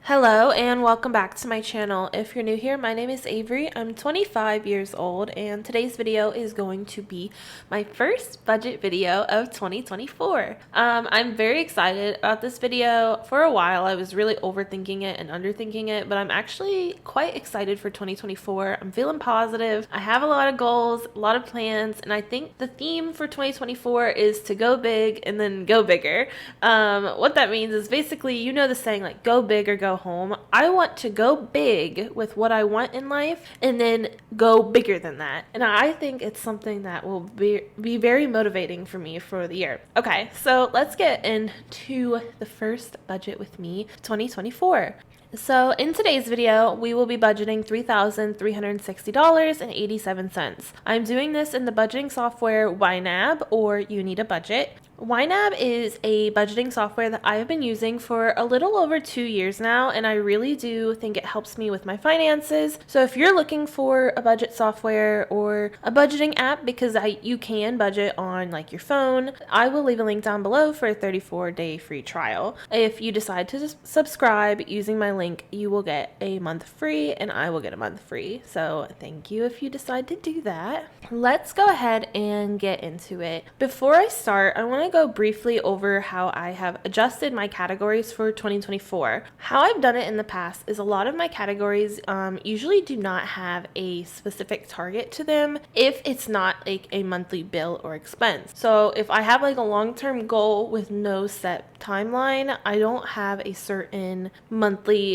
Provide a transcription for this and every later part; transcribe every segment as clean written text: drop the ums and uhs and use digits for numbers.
Hello and welcome back to my channel. If you're new here, my name is Avery. I'm 25 years old and today's video is going to be my first budget video of 2024. I'm very excited about this video. For a while I was really overthinking it and underthinking it, but I'm actually quite excited for 2024. I'm feeling positive. I have a lot of goals, a lot of plans, and I think the theme for 2024 is to go big and then go bigger. What that means is basically, you know the saying like go big or go home. I want to go big with what I want in life and then go bigger than that. And I think it's something that will be very motivating for me for the year. Okay, so let's get into the first budget with me 2024. So in today's video, we will be budgeting $3,360.87. I'm doing this in the budgeting software YNAB, or You Need a Budget. YNAB is a budgeting software that I have been using for a little over 2 years now, and I really do think it helps me with my finances. So if you're looking for a budget software or a budgeting app, because you can budget on like your phone, I will leave a link down below for a 34-day free trial. If you decide to subscribe using my link, you will get a month free and I will get a month free. So thank you if you decide to do that. Let's go ahead and get into it. Before I start, I want to go briefly over how I have adjusted my categories for 2024. How I've done it in the past is a lot of my categories usually do not have a specific target to them if it's not like a monthly bill or expense. So if I have like a long-term goal with no set timeline, I don't have a certain monthly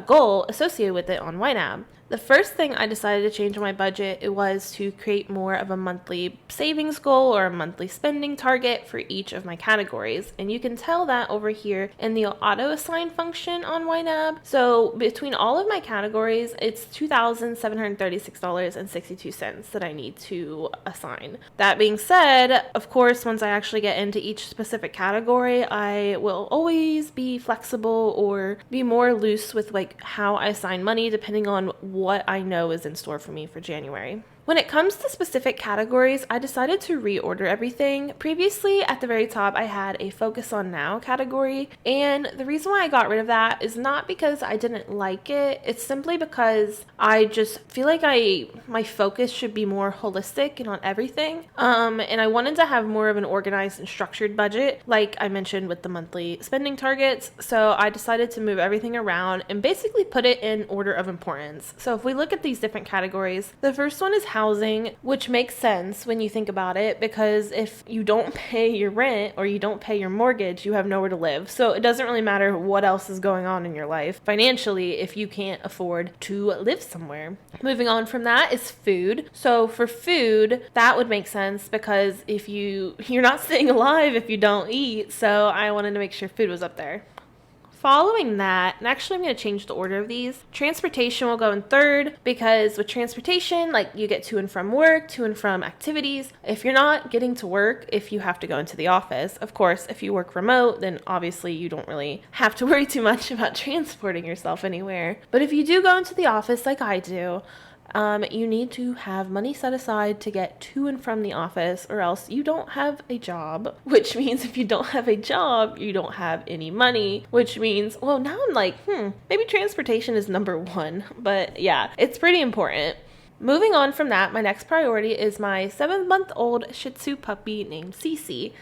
goal associated with it on YNAB. The first thing I decided to change on my budget, it was to create more of a monthly savings goal or a monthly spending target for each of my categories. And you can tell that over here in the auto assign function on YNAB. So between all of my categories, it's $2,736.62 that I need to assign. That being said, of course, once I actually get into each specific category, I will always be flexible or be more loose with like how I assign money depending on what I know is in store for me for January. When it comes to specific categories, I decided to reorder everything. Previously, at the very top, I had a focus on now category, and the reason why I got rid of that is not because I didn't like it, it's simply because I just feel like my focus should be more holistic and on everything, and I wanted to have more of an organized and structured budget, like I mentioned with the monthly spending targets, so I decided to move everything around and basically put it in order of importance. So if we look at these different categories, the first one is housing, which makes sense when you think about it, because if you don't pay your rent or you don't pay your mortgage, you have nowhere to live. So it doesn't really matter what else is going on in your life financially if you can't afford to live somewhere. Moving on from that is food. So for food, that would make sense because if you're not staying alive if you don't eat. So I wanted to make sure food was up there. Following that, and actually I'm going to change the order of these, transportation will go in third, because with transportation, like you get to and from work, to and from activities. If you're not getting to work, if you have to go into the office, of course, if you work remote, then obviously you don't really have to worry too much about transporting yourself anywhere. But if you do go into the office like I do, you need to have money set aside to get to and from the office, or else you don't have a job, which means if you don't have a job, you don't have any money, which means, well, now I'm like, maybe transportation is number one, but yeah, it's pretty important. Moving on from that, my next priority is my 7-month-old Shih Tzu puppy named Cece.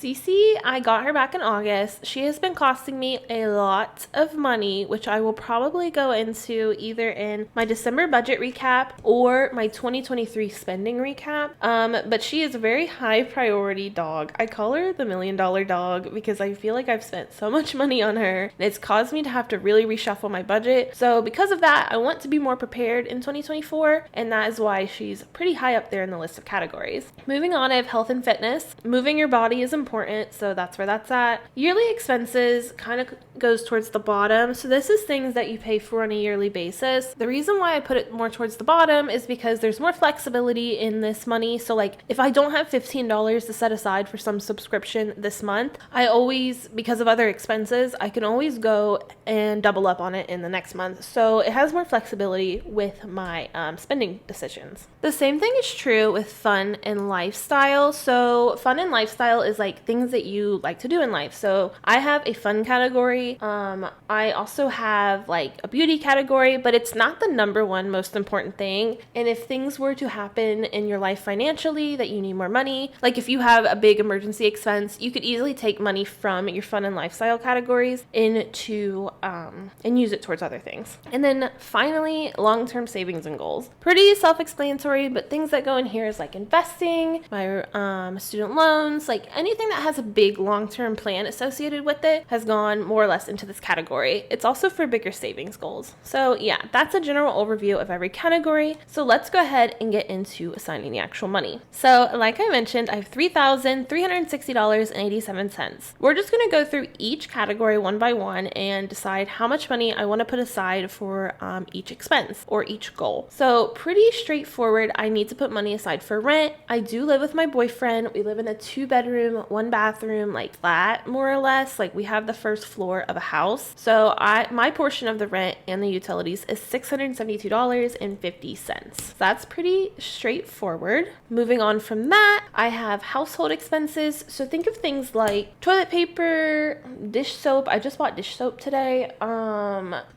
Cece, I got her back in August. She has been costing me a lot of money, which I will probably go into either in my December budget recap or my 2023 spending recap. But she is a very high priority dog. I call her the $1 million dog because I feel like I've spent so much money on her, and it's caused me to have to really reshuffle my budget. So because of that, I want to be more prepared in 2024, and that is why she's pretty high up there in the list of categories. Moving on, I have health and fitness. Moving your body is important, so that's where that's at. Yearly expenses kind of goes towards the bottom, so this is things that you pay for on a yearly basis. The reason why I put it more towards the bottom is because there's more flexibility in this money. So like if I don't have $15 to set aside for some subscription this month, I always, because of other expenses, I can always go and double up on it in the next month. So it has more flexibility with my spending decisions. The same thing is true with fun and lifestyle. So fun and lifestyle is like like things that you like to do in life. So I have a fun category. I also have like a beauty category, but it's not the number one most important thing. And if things were to happen in your life financially that you need more money, like if you have a big emergency expense, you could easily take money from your fun and lifestyle categories into and use it towards other things. And then finally, long-term savings and goals. Pretty self-explanatory, but things that go in here is like investing, my student loans, like anything that has a big long-term plan associated with it has gone more or less into this category. It's also for bigger savings goals. So yeah, that's a general overview of every category. So let's go ahead and get into assigning the actual money. So like I mentioned, I have $3,360.87. We're just going to go through each category one by one and decide how much money I want to put aside for each expense or each goal. So pretty straightforward. I need to put money aside for rent. I do live with my boyfriend. We live in a 2-bedroom, 1-bathroom, like flat, more or less. Like we have the first floor of a house. So my portion of the rent and the utilities is $672.50. So that's pretty straightforward. Moving on from that, I have household expenses. So think of things like toilet paper, dish soap. I just bought dish soap today.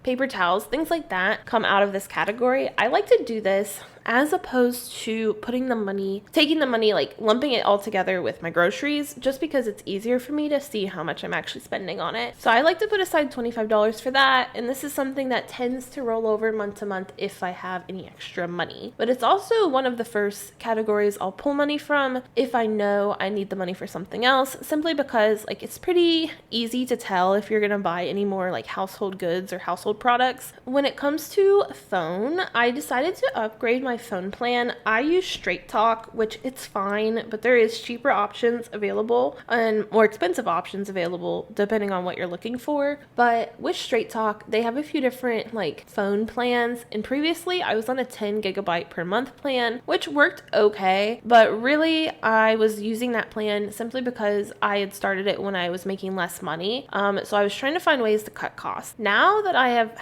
Paper towels, things like that come out of this category. I like to do this as opposed to taking the money, like lumping it all together with my groceries, just because it's easier for me to see how much I'm actually spending on it. So I like to put aside $25 for that. And this is something that tends to roll over month to month if I have any extra money. But it's also one of the first categories I'll pull money from if I know I need the money for something else, simply because like it's pretty easy to tell if you're going to buy any more like household goods or household products. When it comes to phone, I decided to upgrade my phone plan. I use Straight Talk, which it's fine, but there is cheaper options available and more expensive options available depending on what you're looking for. But with Straight Talk, they have a few different like phone plans. And previously I was on a 10 gigabyte per month plan, which worked okay, but really I was using that plan simply because I had started it when I was making less money. So I was trying to find ways to cut costs. Now that I have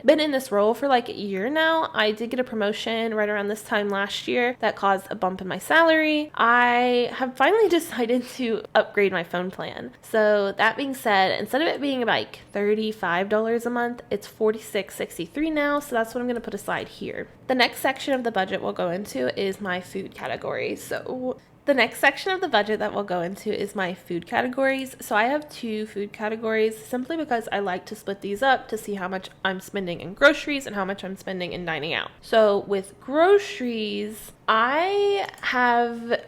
been in this role for like a year now, I did get a promotion right around this time last year that caused a bump in my salary. I have finally decided to upgrade my phone plan. So that being said, instead of it being like $35 a month, it's $46.63 now. So that's what I'm going to put aside here. The next section of the budget we'll go into is my food category. So the next section of the budget that we'll go into is my food categories. So I have 2 food categories simply because I like to split these up to see how much I'm spending in groceries and how much I'm spending in dining out. So with groceries, I've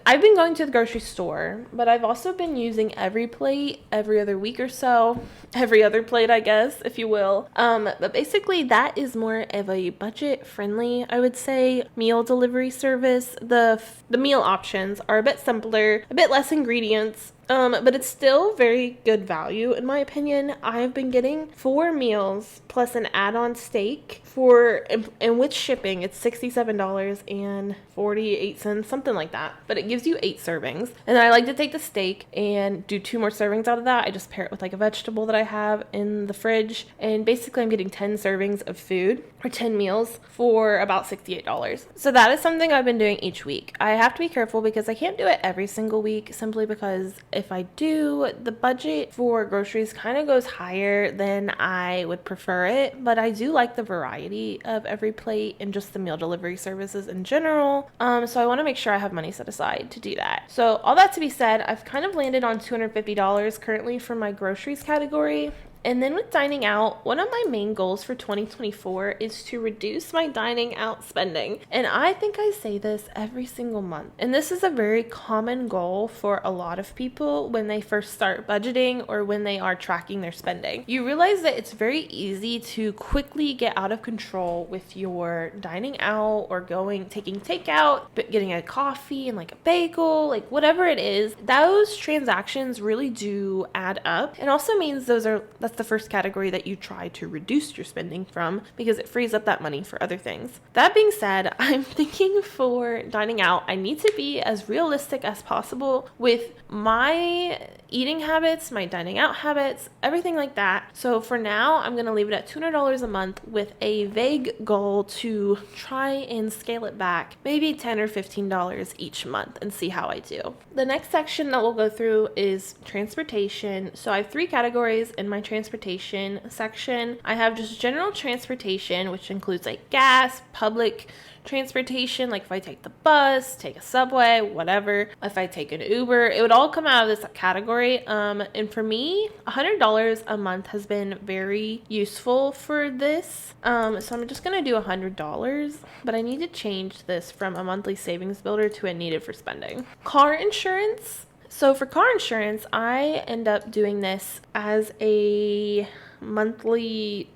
been going to the grocery store, but I've also been using everyplate every other week or so. Every other plate, I guess, if you will. But basically that is more of a budget friendly, I would say, meal delivery service. The meal options are a bit simpler, a bit less ingredients. But it's still very good value in my opinion. I've been getting 4 meals plus an add-on steak and with shipping, it's $67.48, something like that. But it gives you 8 servings. And then I like to take the steak and do 2 more servings out of that. I just pair it with like a vegetable that I have in the fridge. And basically I'm getting 10 servings of food or 10 meals for about $68. So that is something I've been doing each week. I have to be careful because I can't do it every single week simply because if I do, the budget for groceries kind of goes higher than I would prefer it, but I do like the variety of EveryPlate and just the meal delivery services in general. So I want to make sure I have money set aside to do that. So all that to be said, I've kind of landed on $250 currently for my groceries category. And then with dining out, one of my main goals for 2024 is to reduce my dining out spending. And I think I say this every single month. And this is a very common goal for a lot of people when they first start budgeting or when they are tracking their spending. You realize that it's very easy to quickly get out of control with your dining out or taking takeout, but getting a coffee and like a bagel, like whatever it is. Those transactions really do add up. It also means that's the first category that you try to reduce your spending from because it frees up that money for other things. That being said, I'm thinking for dining out, I need to be as realistic as possible with my eating habits, my dining out habits, everything like that. So for now, I'm going to leave it at $200 a month with a vague goal to try and scale it back, maybe $10 or $15 each month, and see how I do. The next section that we'll go through is transportation. So I have 3 categories in my transportation section. I have just general transportation, which includes like gas, public transportation, like if I take the bus, take a subway, whatever, if I take an Uber, it would all come out of this category. And for me, $100 a month has been very useful for this. So I'm just gonna do $100, but I need to change this from a monthly savings builder to a needed for spending. Car insurance. So for car insurance, I end up doing this as a monthly,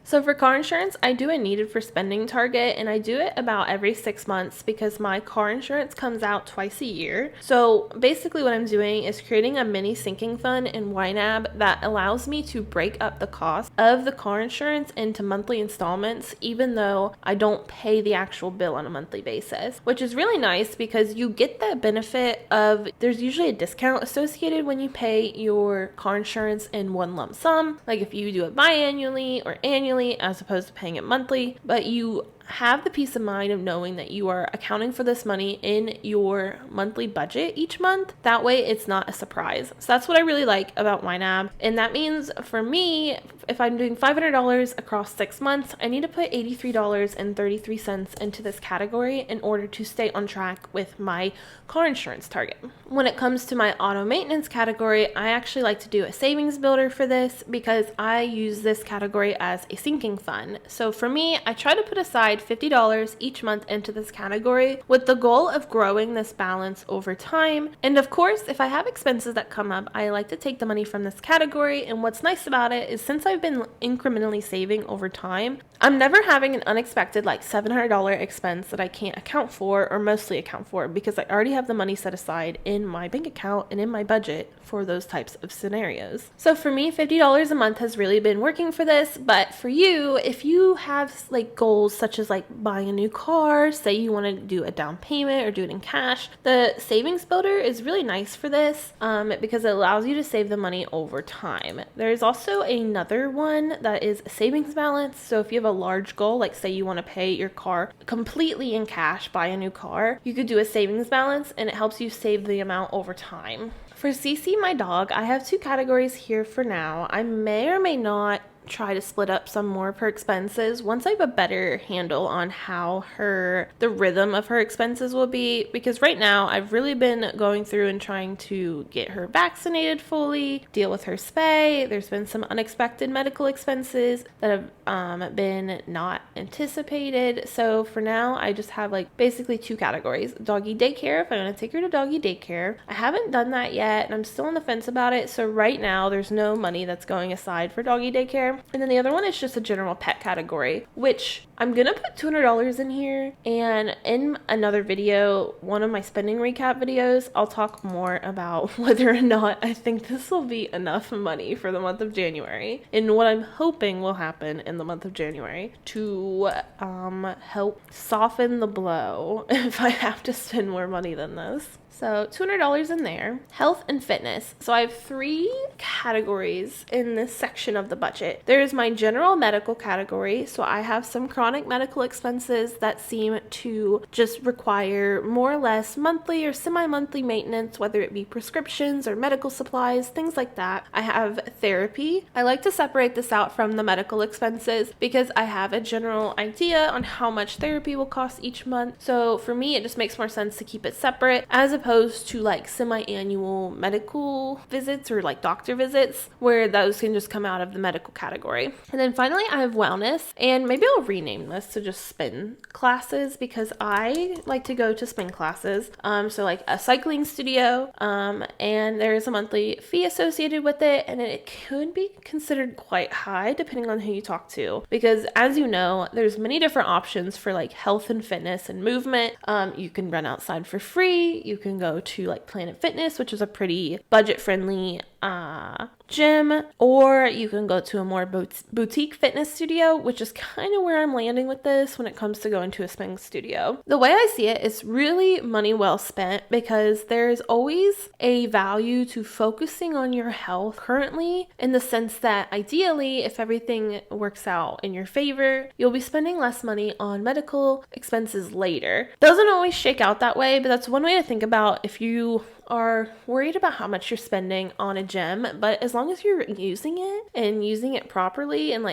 So for car insurance, I do a needed for spending target, and I do it about every 6 months because my car insurance comes out twice a year. So basically what I'm doing is creating a mini sinking fund in YNAB that allows me to break up the cost of the car insurance into monthly installments, even though I don't pay the actual bill on a monthly basis, which is really nice because you get the benefit of, there's usually a discount associated when you pay your car insurance in one lump sum, like if you do it biannually or annually, as opposed to paying it monthly, but you have the peace of mind of knowing that you are accounting for this money in your monthly budget each month. That way it's not a surprise. So that's what I really like about YNAB. And that means for me, if I'm doing $500 across 6 months, I need to put $83.33 into this category in order to stay on track with my car insurance target. When it comes to my auto maintenance category, I actually like to do a savings builder for this because I use this category as a sinking fund. So for me, I try to put aside $50 each month into this category with the goal of growing this balance over time. And of course, if I have expenses that come up, I like to take the money from this category. And what's nice about it is since I've been incrementally saving over time, I'm never having an unexpected like $700 expense that I can't account for or mostly account for because I already have the money set aside in my bank account and in my budget for those types of scenarios. So for me, $50 a month has really been working for this. But for you, if you have like goals such as like buying a new car, say you want to do a down payment or do it in cash, the savings builder is really nice for this because it allows you to save the money over time. There's also another one that is a savings balance. So if you have a large goal, like say you want to pay your car completely in cash, buy a new car, you could do a savings balance and it helps you save the amount over time. For CC, my dog, I have 2 categories here for now. I may or may not try to split up some more of her expenses once I have a better handle on how the rhythm of her expenses will be, because right now I've really been going through and trying to get her vaccinated fully, deal with her spay. There's been some unexpected medical expenses that have been not anticipated. So for now I just have like basically 2 categories. Doggy daycare, if I want to take her to doggy daycare. I haven't done that yet and I'm still on the fence about it. So right now there's no money that's going aside for doggy daycare. And then the other one is just a general pet category, which I'm gonna put $200 in here. And in another video, one of my spending recap videos, I'll talk more about whether or not I think this will be enough money for the month of January and what I'm hoping will happen in the month of January to help soften the blow if I have to spend more money than this. So $200 in there. Health and fitness. So I have 3 categories in this section of the budget. There's my general medical category. So I have some chronic medical expenses that seem to just require more or less monthly or semi-monthly maintenance, whether it be prescriptions or medical supplies, things like that. I have therapy. I like to separate this out from the medical expenses because I have a general idea on how much therapy will cost each month. So for me, it just makes more sense to keep it separate as opposed to like semi-annual medical visits or like doctor visits where those can just come out of the medical category. And then finally I have wellness, and maybe I'll rename this to just spin classes because I like to go to spin classes. So like a cycling studio, and there is a monthly fee associated with it, and it could be considered quite high depending on who you talk to, because as you know, there's many different options for like health and fitness and movement. You can run outside for free. You can go to like Planet Fitness, which is a pretty budget friendly gym, or you can go to a more boutique fitness studio, which is kind of where I'm landing with this when it comes to going to a spin studio. The way I see it is really money well spent, because there's always a value to focusing on your health currently, in the sense that ideally, if everything works out in your favor, you'll be spending less money on medical expenses later. Doesn't always shake out that way, but that's one way to think about if you are worried about how much you're spending on a gym. But as long as you're using it and using it properly and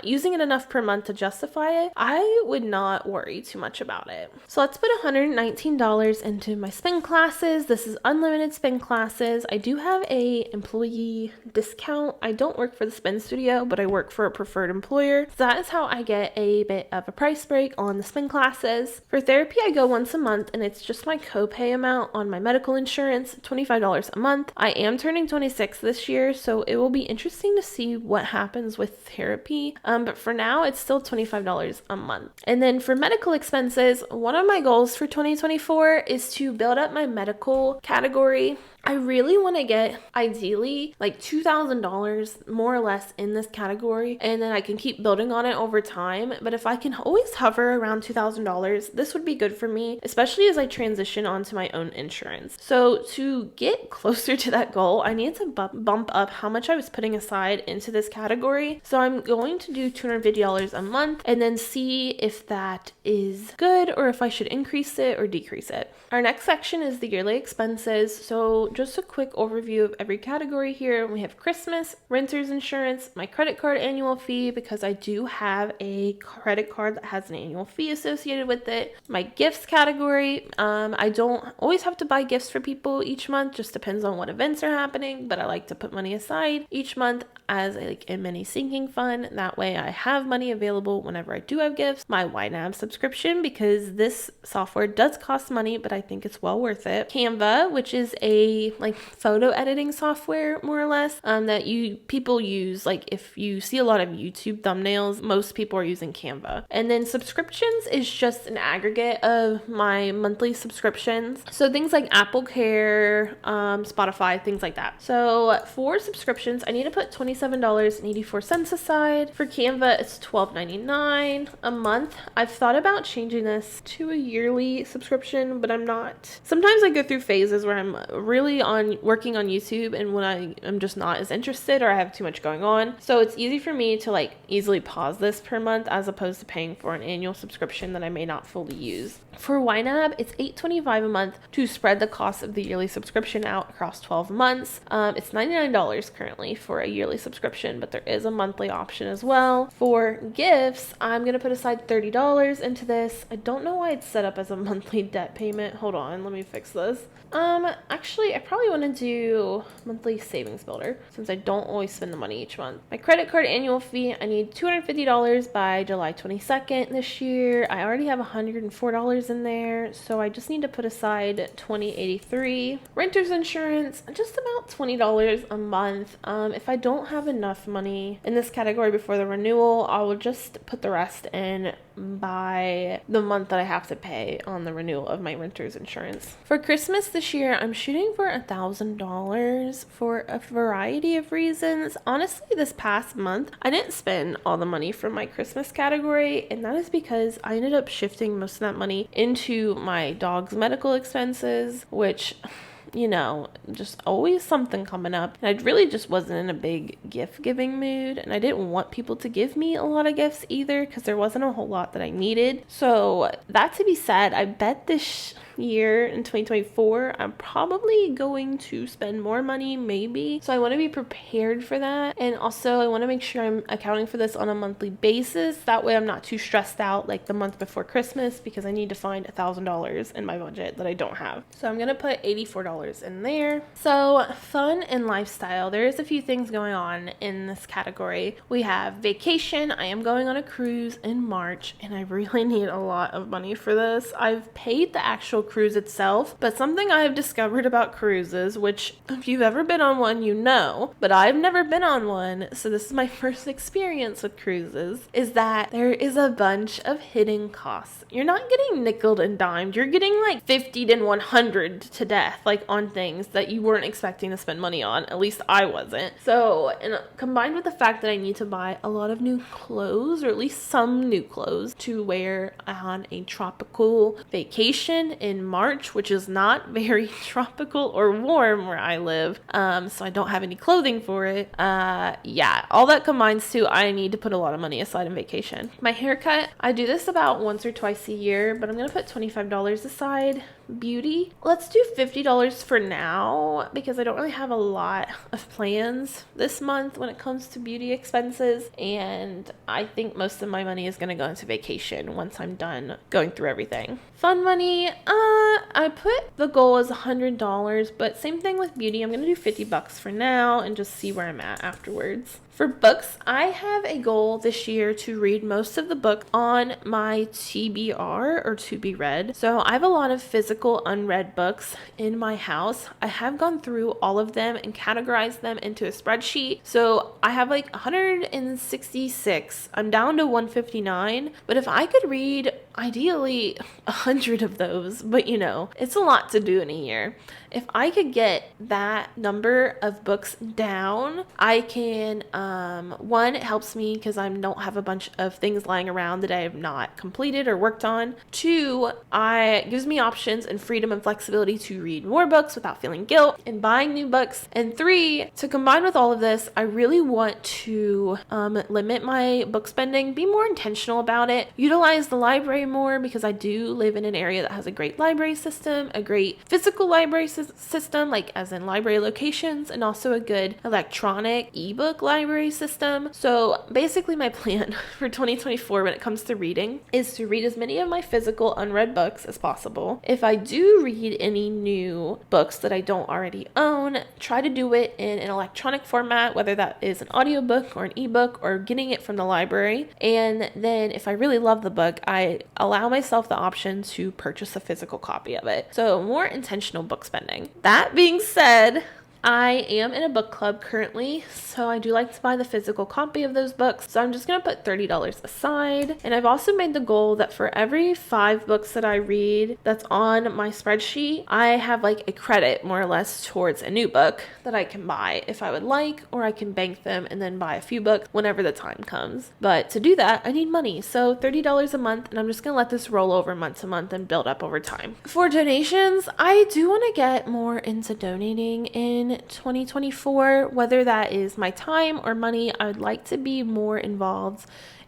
using it enough per month to justify it, I would not worry too much about it. So let's put $119 into my spin classes. This is unlimited spin classes. I do have a employee discount. I don't work for the spin studio, but I work for a preferred employer. So that is how I get a bit of a price break on the spin classes. For therapy, I go once a month, and it's just my copay amount on my medical insurance, $25 a month. I am turning 26 this year, so it will be interesting to see what happens with therapy. But for now, it's still $25 a month. And then for medical expenses, one of my goals for 2024 is to build up my medical category. I really want to get ideally like $2,000 more or less in this category, and then I can keep building on it over time. But if I can always hover around $2,000, this would be good for me, especially as I transition onto my own insurance. So to get closer to that goal, I need to bump up how much I was putting aside into this category. So I'm going to do $250 a month and then see if that is good or if I should increase it or decrease it. Our next section is the yearly expenses. So just a quick overview of every category here. We have Christmas, renter's insurance, my credit card annual fee, because I do have a credit card that has an annual fee associated with it. My gifts category, I don't always have to buy gifts for people each month, just depends on what events are happening, but I like to put money aside each month as a mini sinking fund. That way I have money available whenever I do have gifts. My YNAB subscription, because this software does cost money, but I think it's well worth it. Canva, which is a photo editing software more or less that people use. Like if you see a lot of YouTube thumbnails, most people are using Canva. And then subscriptions is just an aggregate of my monthly subscriptions. So things like Apple Care, Spotify, things like that. So for subscriptions, I need to put $27.84 aside. For Canva, it's $12.99 a month. I've thought about changing this to a yearly subscription, but I'm not. Sometimes I go through phases where I'm really working on YouTube and when I'm just not as interested or I have too much going on. So it's easy for me to easily pause this per month as opposed to paying for an annual subscription that I may not fully use. For YNAB, it's $8.25 a month to spread the cost of the yearly subscription out across 12 months. It's $99 currently for a yearly subscription, but there is a monthly option as well. For gifts, I'm going to put aside $30 into this. I don't know why it's set up as a monthly debt payment. Hold on, let me fix this. Actually, I probably want to do monthly savings builder since I don't always spend the money each month. My credit card annual fee, I need $250 by July 22nd this year. I already have $104 in there, so I just need to put aside $20.83. Renter's insurance, just about $20 a month. If I don't have enough money in this category before the renewal, I will just put the rest in by the month that I have to pay on the renewal of my renter's insurance. For Christmas this year, I'm shooting for $1,000 for a variety of reasons. Honestly, this past month, I didn't spend all the money from my Christmas category, and that is because I ended up shifting most of that money into my dog's medical expenses, which just always something coming up. And I really just wasn't in a big gift giving mood, and I didn't want people to give me a lot of gifts either because there wasn't a whole lot that I needed. So that to be said, I bet this year in 2024 I'm probably going to spend more money, maybe. So I want to be prepared for that, and also I want to make sure I'm accounting for this on a monthly basis. That way I'm not too stressed out like the month before Christmas because I need to find $1,000 in my budget that I don't have. So I'm gonna put $84 in there. So fun and lifestyle, there is a few things going on in this category. We have vacation. I am going on a cruise in March, and I really need a lot of money for this. I've paid the actual cruise itself, but something I have discovered about cruises, which if you've ever been on one, you know, but I've never been on one, so this is my first experience with cruises, is that there is a bunch of hidden costs. You're not getting nickeled and dimed. You're getting like 50 and 100 to death, like on things that you weren't expecting to spend money on. At least I wasn't. So, and combined with the fact that I need to buy a lot of new clothes, or at least some new clothes to wear on a tropical vacation in March, which is not very tropical or warm where I live. So I don't have any clothing for it. Yeah, all that combines to I need to put a lot of money aside in vacation. My haircut, I do this about once or twice a year, but I'm going to put $25 aside. Beauty, let's do $50 for now because I don't really have a lot of plans this month when it comes to beauty expenses, and I think most of my money is going to go into vacation once I'm done going through everything. Fun money, I put the goal as $100, but same thing with beauty. I'm going to do $50 for now and just see where I'm at afterwards. For books, I have a goal this year to read most of the books on my TBR, or to be read. So I have a lot of physical unread books in my house. I have gone through all of them and categorized them into a spreadsheet. So I have like 166. I'm down to 159. But if I could read ideally 100 of those, but you know, it's a lot to do in a year. If I could get that number of books down, I can, one, it helps me because I don't have a bunch of things lying around that I have not completed or worked on. Two, it gives me options and freedom and flexibility to read more books without feeling guilt and buying new books. And three, to combine with all of this, I really want to limit my book spending, be more intentional about it, utilize the library more because I do live in an area that has a great library system, a great physical library system, like as in library locations, and also a good electronic ebook library system. So basically my plan for 2024 when it comes to reading is to read as many of my physical unread books as possible. If I do read any new books that I don't already own, try to do it in an electronic format, whether that is an audiobook or an ebook or getting it from the library. And then if I really love the book, I allow myself the option to purchase a physical copy of it. So more intentional book spending. That being said, I am in a book club currently, so I do like to buy the physical copy of those books. So I'm just going to put $30 aside. And I've also made the goal that for every 5 books that I read that's on my spreadsheet, I have like a credit more or less towards a new book that I can buy if I would like, or I can bank them and then buy a few books whenever the time comes. But to do that, I need money. So $30 a month, and I'm just going to let this roll over month to month and build up over time. For donations, I do want to get more into donating in 2024, whether that is my time or money. I would like to be more involved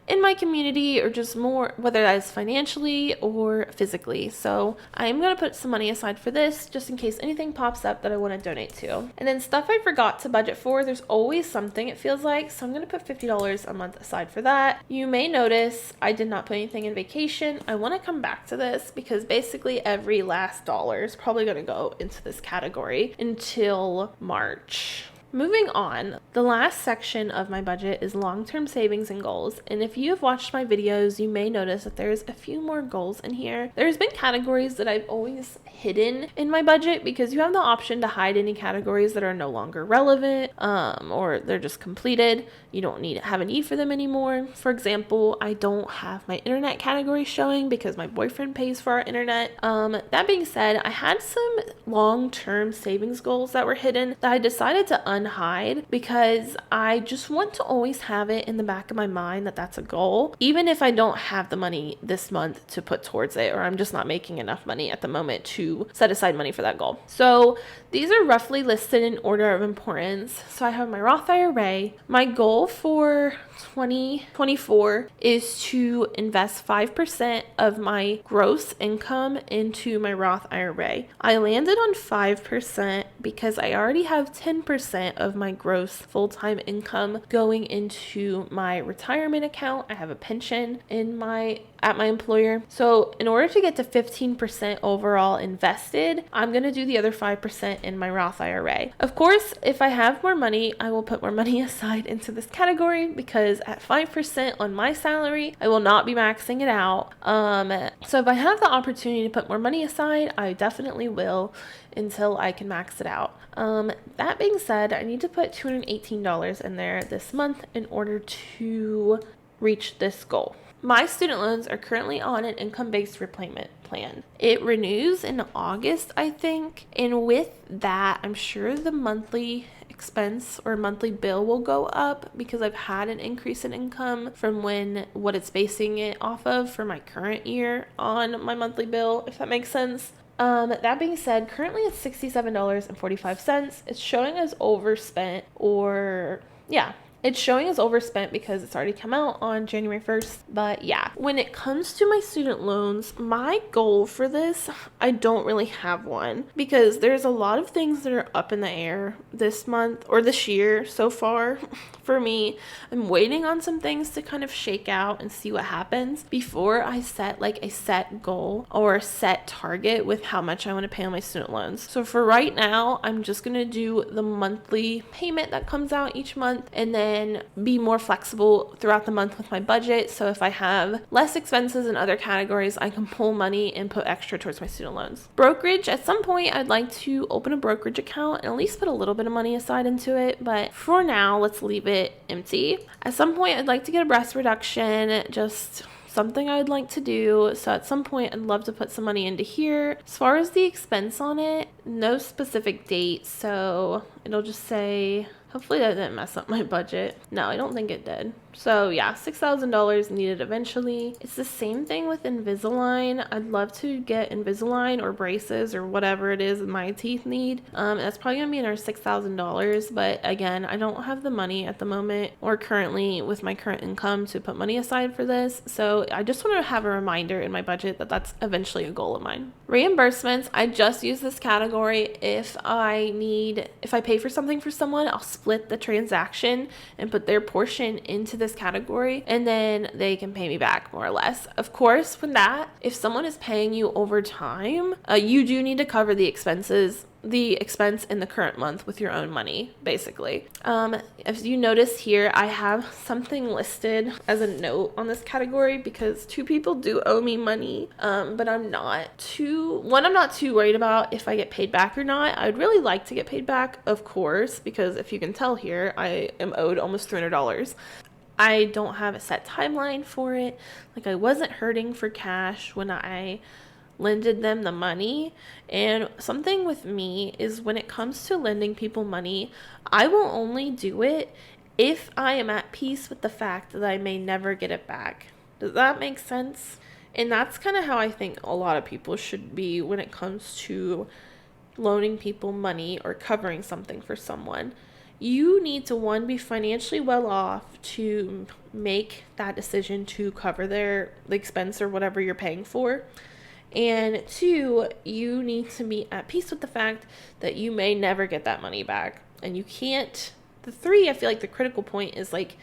in my community, or just more, whether that is financially or physically. So I'm going to put some money aside for this just in case anything pops up that I want to donate to. And then stuff I forgot to budget for, there's always something, it feels like, so I'm going to put $50 a month aside for that. You may notice I did not put anything in vacation. I want to come back to this because basically every last dollar is probably going to go into this category until March. Moving on, the last section of my budget is long-term savings and goals. And if you have watched my videos, you may notice that there's a few more goals in here. There's been categories that I've always hidden in my budget because you have the option to hide any categories that are no longer relevant, or they're just completed. You don't have a need for them anymore. For example, I don't have my internet category showing because my boyfriend pays for our internet. That being said, I had some long-term savings goals that were hidden that I decided to unhide because I just want to always have it in the back of my mind that that's a goal, even if I don't have the money this month to put towards it, or I'm just not making enough money at the moment to set aside money for that goal. So these are roughly listed in order of importance. So I have my Roth IRA. My goal for 2024 is to invest 5% of my gross income into my Roth IRA. I landed on 5% because I already have 10% 5% of my gross full-time income going into my retirement account. I have a pension at my employer. So in order to get to 15% overall invested, I'm going to do the other 5% in my Roth IRA. Of course, if I have more money, I will put more money aside into this category, because at 5% on my salary, I will not be maxing it out. So if I have the opportunity to put more money aside, I definitely will until I can max it out. That being said, I need to put $218 in there this month in order to reach this goal. My student loans are currently on an income-based repayment plan. It renews in August, I think. And with that, I'm sure the monthly expense or monthly bill will go up, because I've had an increase in income from what it's basing it off of for my current year on my monthly bill, if that makes sense. That being said, currently it's $67.45. It's showing as overspent, it's showing as overspent because it's already come out on January 1st. But yeah, when it comes to my student loans, my goal for this, I don't really have one, because there's a lot of things that are up in the air this month or this year so far for me. I'm waiting on some things to kind of shake out and see what happens before I set like a set goal or a set target with how much I want to pay on my student loans. So for right now, I'm just going to do the monthly payment that comes out each month, and then be more flexible throughout the month with my budget. So if I have less expenses in other categories, I can pull money and put extra towards my student loans. Brokerage, at some point I'd like to open a brokerage account and at least put a little bit of money aside into it, but for now let's leave it empty. At some point I'd like to get a breast reduction, just something I'd like to do. So at some point I'd love to put some money into here. As far as the expense on it, no specific date, so it'll just say, hopefully that didn't mess up my budget. No, I don't think it did. So yeah, $6,000 needed eventually. It's the same thing with Invisalign. I'd love to get Invisalign or braces or whatever it is my teeth need. That's probably gonna be another $6,000, but again, I don't have the money at the moment or currently with my current income to put money aside for this. So I just want to have a reminder in my budget that that's eventually a goal of mine. Reimbursements, I just use this category if I pay for something for someone, I'll split the transaction and put their portion into this category, and then they can pay me back more or less. Of course, if someone is paying you over time, you do need to cover the expense in the current month with your own money, basically. As you notice here, I have something listed as a note on this category because two people do owe me money, but I'm not too worried about if I get paid back or not. I'd really like to get paid back, of course, because if you can tell here, I am owed almost $300. I don't have a set timeline for it. Like, I wasn't hurting for cash when I lended them the money. And something with me is when it comes to lending people money, I will only do it if I am at peace with the fact that I may never get it back. Does that make sense? And that's kind of how I think a lot of people should be when it comes to loaning people money or covering something for someone. You need to, one, be financially well off to make that decision to cover the expense or whatever you're paying for. And two, you need to be at peace with the fact that you may never get that money back. And you can't, the three, I feel like the critical point is like,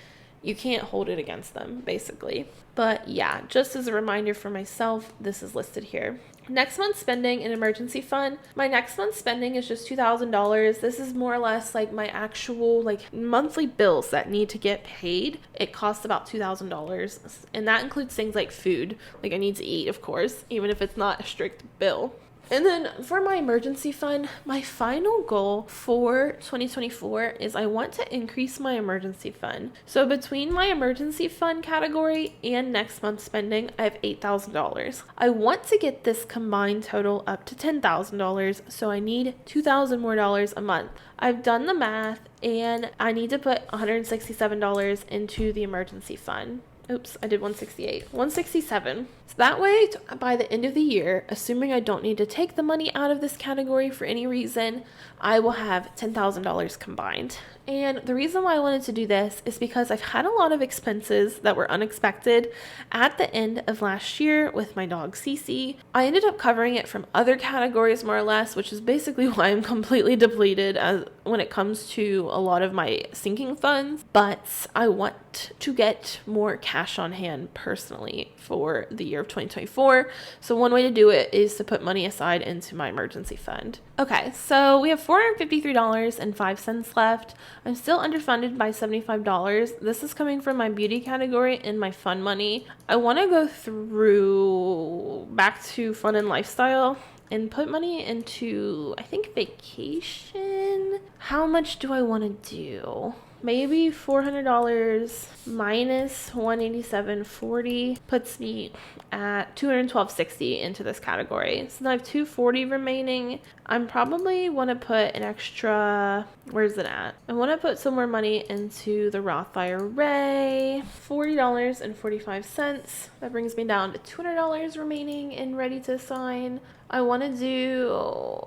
you can't hold it against them, basically. But yeah, just as a reminder for myself, this is listed here. Next month's spending and emergency fund. My next month's spending is just $2,000. This is more or less like my actual monthly bills that need to get paid. It costs about $2,000, and that includes things like food. Like, I need to eat, of course, even if it's not a strict bill. And then for my emergency fund, my final goal for 2024 is I want to increase my emergency fund. So between my emergency fund category and next month's spending, I have $8,000. I want to get this combined total up to $10,000, so I need $2,000 more a month. I've done the math, and I need to put $167 into the emergency fund. Oops, I did 168. 167. So that way, by the end of the year, assuming I don't need to take the money out of this category for any reason, I will have $10,000 combined. And the reason why I wanted to do this is because I've had a lot of expenses that were unexpected at the end of last year with my dog Cece. I ended up covering it from other categories more or less, which is basically why I'm completely depleted when it comes to a lot of my sinking funds. But I want to get more cash on hand personally for the year of 2024. So one way to do it is to put money aside into my emergency fund. Okay, so we have $453.05 left. I'm still underfunded by $75. This is coming from my beauty category and my fun money. I want to go through back to fun and lifestyle and put money into, I think, vacation. How much do I want to do? Maybe $400 minus $187.40 puts me at $212.60 into this category. So now I have $240 remaining. I'm probably want to put an extra, where's it at? I want to put some more money into the Roth IRA, $40.45. That brings me down to $200 remaining and ready to assign. I want to do,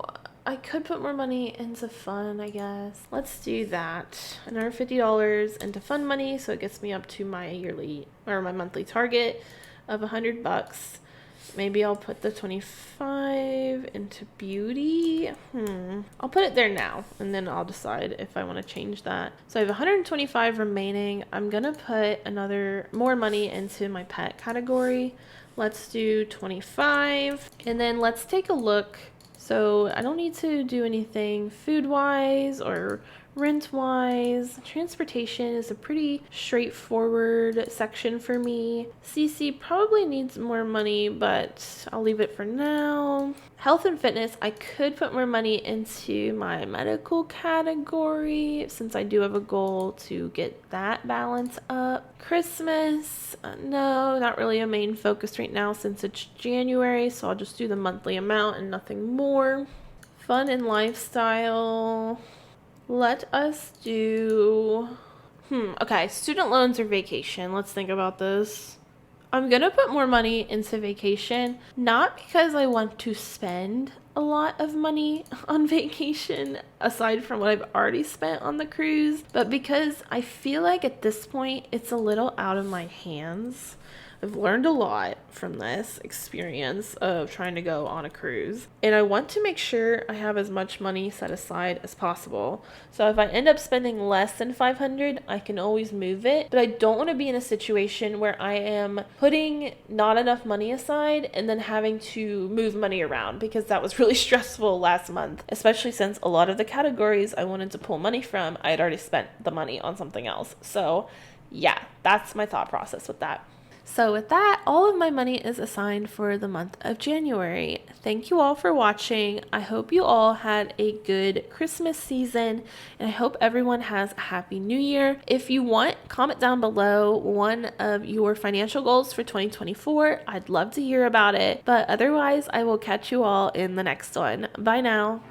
I could put more money into fun, I guess. Let's do that. Another $50 into fun money, so it gets me up to my yearly or my monthly target of $100. Maybe I'll put the 25 into beauty. I'll put it there now, and then I'll decide if I want to change that. So I have 125 remaining. I'm gonna put more money into my pet category. Let's do 25, and then let's take a look. So I don't need to do anything food-wise or rent-wise. Transportation is a pretty straightforward section for me. CC probably needs more money, but I'll leave it for now. Health and fitness, I could put more money into my medical category since I do have a goal to get that balance up. Christmas, no, not really a main focus right now since it's January, so I'll just do the monthly amount and nothing more. Fun and lifestyle, let us do, okay, student loans or vacation. Let's think about this. I'm gonna put more money into vacation, not because I want to spend a lot of money on vacation aside from what I've already spent on the cruise, but because I feel like at this point it's a little out of my hands. I've learned a lot from this experience of trying to go on a cruise, and I want to make sure I have as much money set aside as possible. So if I end up spending less than $500, I can always move it, but I don't want to be in a situation where I am putting not enough money aside and then having to move money around, because that was really stressful last month, especially since a lot of the categories I wanted to pull money from, I had already spent the money on something else. So yeah, that's my thought process with that. So with that, all of my money is assigned for the month of January. Thank you all for watching. I hope you all had a good Christmas season, and I hope everyone has a happy new year. If you want, comment down below one of your financial goals for 2024. I'd love to hear about it. But otherwise, I will catch you all in the next one. Bye now.